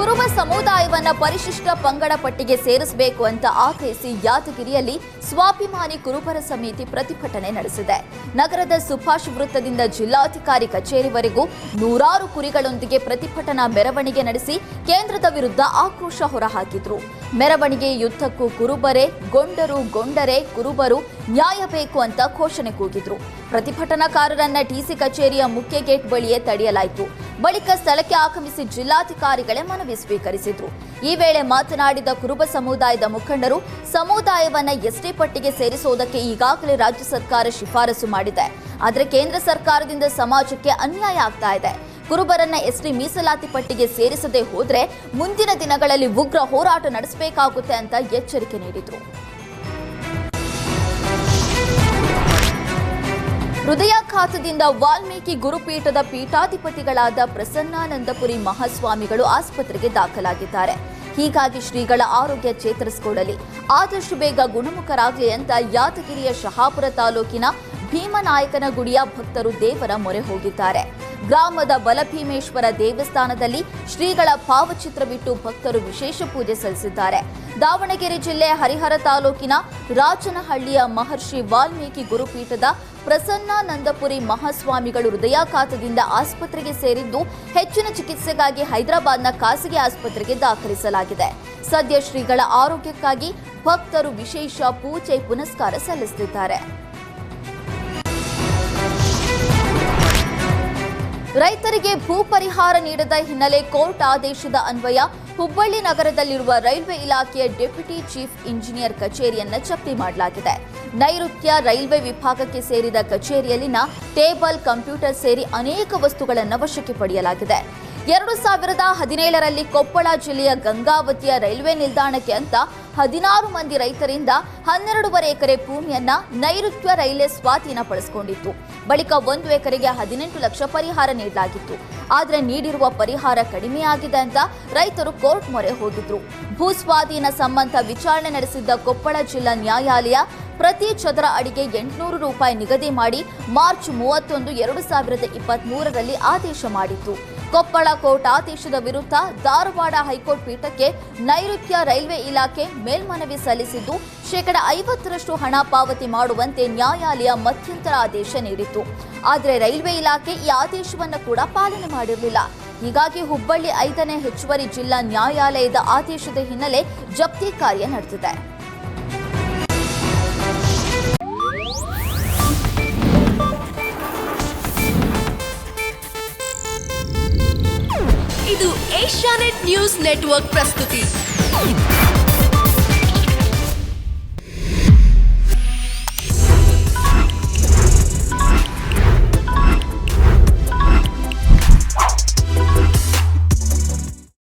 ಕುರುಬ ಸಮುದಾಯವನ್ನ ಪರಿಶಿಷ್ಟ ಪಂಗಡ ಪಟ್ಟಿಗೆ ಸೇರಿಸಬೇಕು ಅಂತ ಆಗ್ರಹಿಸಿ ಯಾದಗಿರಿಯಲ್ಲಿ ಸ್ವಾಭಿಮಾನಿ ಕುರುಬರ ಸಮಿತಿ ಪ್ರತಿಭಟನೆ ನಡೆಸಿದೆ. ನಗರದ ಸುಭಾಷ್ ವೃತ್ತದಿಂದ ಜಿಲ್ಲಾಧಿಕಾರಿ ಕಚೇರಿವರೆಗೂ ನೂರಾರು ಕುರಿಗಳೊಂದಿಗೆ ಪ್ರತಿಭಟನಾ ಮೆರವಣಿಗೆ ನಡೆಸಿ ಕೇಂದ್ರದ ವಿರುದ್ಧ ಆಕ್ರೋಶ ಹೊರಹಾಕಿದ್ರು. ಮೆರವಣಿಗೆಯುದ್ದಕ್ಕೂ ಕುರುಬರೇ ಗೊಂಡರೆ ಕುರುಬರು ನ್ಯಾಯ ಬೇಕು ಅಂತ ಘೋಷಣೆ ಕೂಗಿದ್ರು. ಪ್ರತಿಭಟನಾಕಾರರನ್ನ ಟಿಸಿ ಕಚೇರಿಯ ಮುಖ್ಯ ಗೇಟ್ ಬಳಿಯೇ ತಡೆಯಲಾಯಿತು. ಬಳಿಕ ಸ್ಥಳಕ್ಕೆ ಆಗಮಿಸಿ ಜಿಲ್ಲಾಧಿಕಾರಿಗಳೇ ಮನವಿ ಸ್ವೀಕರಿಸಿದ್ರು. ಈ ವೇಳೆ ಮಾತನಾಡಿದ ಕುರುಬ ಸಮುದಾಯದ ಮುಖಂಡರು, ಸಮುದಾಯವನ್ನ ಎಸ್ಟಿ ಪಟ್ಟಿಗೆ ಸೇರಿಸುವುದಕ್ಕೆ ಈಗಾಗಲೇ ರಾಜ್ಯ ಸರ್ಕಾರ ಶಿಫಾರಸು ಮಾಡಿದೆ. ಆದರೆ ಕೇಂದ್ರ ಸರ್ಕಾರದಿಂದ ಸಮಾಜಕ್ಕೆ ಅನ್ಯಾಯ ಆಗ್ತಾ ಇದೆ. ಕುರುಬರನ್ನ ಎಸ್ಟಿ ಮೀಸಲಾತಿ ಪಟ್ಟಿಗೆ ಸೇರಿಸದೆ ಹೋದ್ರೆ ಮುಂದಿನ ದಿನಗಳಲ್ಲಿ ಉಗ್ರ ಹೋರಾಟ ನಡೆಸಬೇಕಾಗುತ್ತೆ ಅಂತ ಎಚ್ಚರಿಕೆ ನೀಡಿದ್ರು. ಹೃದಯಾಘಾತದಿಂದ ವಾಲ್ಮೀಕಿ ಗುರುಪೀಠದ ಪೀಠಾಧಿಪತಿಗಳಾದ ಪ್ರಸನ್ನಾನಂದಪುರಿ ಮಹಾಸ್ವಾಮಿಗಳು ಆಸ್ಪತ್ರೆಗೆ ದಾಖಲಾಗಿದ್ದಾರೆ. ಹೀಗಾಗಿ ಶ್ರೀಗಳ ಆರೋಗ್ಯ ಚೇತರಿಸಿಕೊಳ್ಳಲಿ, ಆದಷ್ಟು ಬೇಗ ಗುಣಮುಖರಾಗಲಿ ಅಂತ ಯಾದಗಿರಿಯ ಶಹಾಪುರ ತಾಲೂಕಿನ ಭೀಮನಾಯಕನಗುಡಿಯ ಭಕ್ತರು ದೇವರ ಮೊರೆ ಹೋಗಿದ್ದಾರೆ. ಗ್ರಾಮದ ಬಲಭೀಮೇಶ್ವರ ದೇವಸ್ಥಾನದಲ್ಲಿ ಶ್ರೀಗಳ ಭಾವಚಿತ್ರವಿಟ್ಟು ಭಕ್ತರು ವಿಶೇಷ ಪೂಜೆ ಸಲ್ಲಿಸಿದ್ದಾರೆ. ದಾವಣಗೆರೆ ಜಿಲ್ಲೆ ಹರಿಹರ ತಾಲೂಕಿನ ರಾಜನಹಳ್ಳಿಯ ಮಹರ್ಷಿ ವಾಲ್ಮೀಕಿ ಗುರುಪೀಠದ ಪ್ರಸನ್ನಾನಂದಪುರಿ ಮಹಾಸ್ವಾಮಿಗಳು ಹೃದಯಾಘಾತದಿಂದ ಆಸ್ಪತ್ರೆಗೆ ಸೇರಿದ್ದು ಹೆಚ್ಚಿನ ಚಿಕಿತ್ಸೆಗಾಗಿ ಹೈದರಾಬಾದ್ನ ಖಾಸಗಿ ಆಸ್ಪತ್ರೆಗೆ ದಾಖಲಿಸಲಾಗಿದೆ. ಸದ್ಯ ಶ್ರೀಗಳ ಆರೋಗ್ಯಕ್ಕಾಗಿ ಭಕ್ತರು ವಿಶೇಷ ಪೂಜೆ ಪುನಸ್ಕಾರ ಸಲ್ಲಿಸುತ್ತಿದ್ದಾರೆ. ರೈತರಿಗೆ ಭೂ ಪರಿಹಾರ ನೀಡದ ಹಿನ್ನೆಲೆ ಕೋರ್ಟ್ ಆದೇಶದ ಅನ್ವಯ ಹುಬ್ಬಳ್ಳಿ ನಗರದಲ್ಲಿರುವ ರೈಲ್ವೆ ಇಲಾಖೆಯ ಡೆಪ್ಯೂಟಿ ಚೀಫ್ ಇಂಜಿನಿಯರ್ ಕಚೇರಿಯನ್ನು ಜಪ್ತಿ ಮಾಡಲಾಗಿದೆ. ನೈಋತ್ಯ ರೈಲ್ವೆ ವಿಭಾಗಕ್ಕೆ ಸೇರಿದ ಕಚೇರಿಯಲ್ಲಿನ ಟೇಬಲ್, ಕಂಪ್ಯೂಟರ್ ಸೇರಿ ಅನೇಕ ವಸ್ತುಗಳನ್ನು ವಶಕ್ಕೆ ಪಡೆಯಲಾಗಿದೆ. 2017ರಲ್ಲಿ ಕೊಪ್ಪಳ ಜಿಲ್ಲೆಯ ಗಂಗಾವತಿಯ ರೈಲ್ವೆ ನಿಲ್ದಾಣಕ್ಕೆ ಅಂತ 16 ಮಂದಿ ರೈತರಿಂದ 12.5 ಎಕರೆ ಭೂಮಿಯನ್ನ ನೈಋತ್ಯ ರೈಲ್ವೆ ಸ್ವಾಧೀನಪಡಿಸಿಕೊಂಡಿತ್ತು. ಬಳಿಕ 1 ಎಕರೆಗೆ 18 ಲಕ್ಷ ಪರಿಹಾರ ನೀಡಲಾಗಿತ್ತು. ಆದರೆ ನೀಡಿರುವ ಪರಿಹಾರ ಕಡಿಮೆಯಾಗಿದೆ ಅಂತ ರೈತರು ಕೋರ್ಟ್ ಮೊರೆ ಹೋಗಿದ್ರು. ಭೂ ಸ್ವಾಧೀನ ಸಂಬಂಧ ವಿಚಾರಣೆ ನಡೆಸಿದ್ದ ಕೊಪ್ಪಳ ಜಿಲ್ಲಾ ನ್ಯಾಯಾಲಯ ಪ್ರತಿ ಚದರ ಅಡಿಗೆ 800 ರೂಪಾಯಿ ನಿಗದಿ ಮಾಡಿ ಮಾರ್ಚ್ 31, 2023ರಲ್ಲಿ ಆದೇಶ ಮಾಡಿತ್ತು. ಕೊಪ್ಪಳ ಕೋರ್ಟ್ ಆದೇಶದ ವಿರುದ್ಧ ಧಾರವಾಡ ಹೈಕೋರ್ಟ್ ಪೀಠಕ್ಕೆ ನೈಋತ್ಯ ರೈಲ್ವೆ ಇಲಾಖೆ ಮೇಲ್ಮನವಿ ಸಲ್ಲಿಸಿದ್ದು ಶೇಕಡ 50ರಷ್ಟು ಹಣ ಪಾವತಿ ಮಾಡುವಂತೆ ನ್ಯಾಯಾಲಯ ಮಧ್ಯಂತರ ಆದೇಶ ನೀಡಿತ್ತು. ಆದರೆ ರೈಲ್ವೆ ಇಲಾಖೆ ಈ ಆದೇಶವನ್ನು ಕೂಡ ಪಾಲನೆ ಮಾಡಿರಲಿಲ್ಲ. ಹೀಗಾಗಿ ಹುಬ್ಬಳ್ಳಿ 5ನೇ ಹೆಚ್ಚುವರಿ ಜಿಲ್ಲಾ ನ್ಯಾಯಾಲಯದ ಆದೇಶದ ಹಿನ್ನೆಲೆ ಜಪ್ತಿ ಕಾರ್ಯ ನಡೆದಿದೆ. ಇದು ಏಷ್ಯಾನೆಟ್ ನ್ಯೂಸ್ ನೆಟ್ವರ್ಕ್ ಪ್ರಸ್ತುತಿ.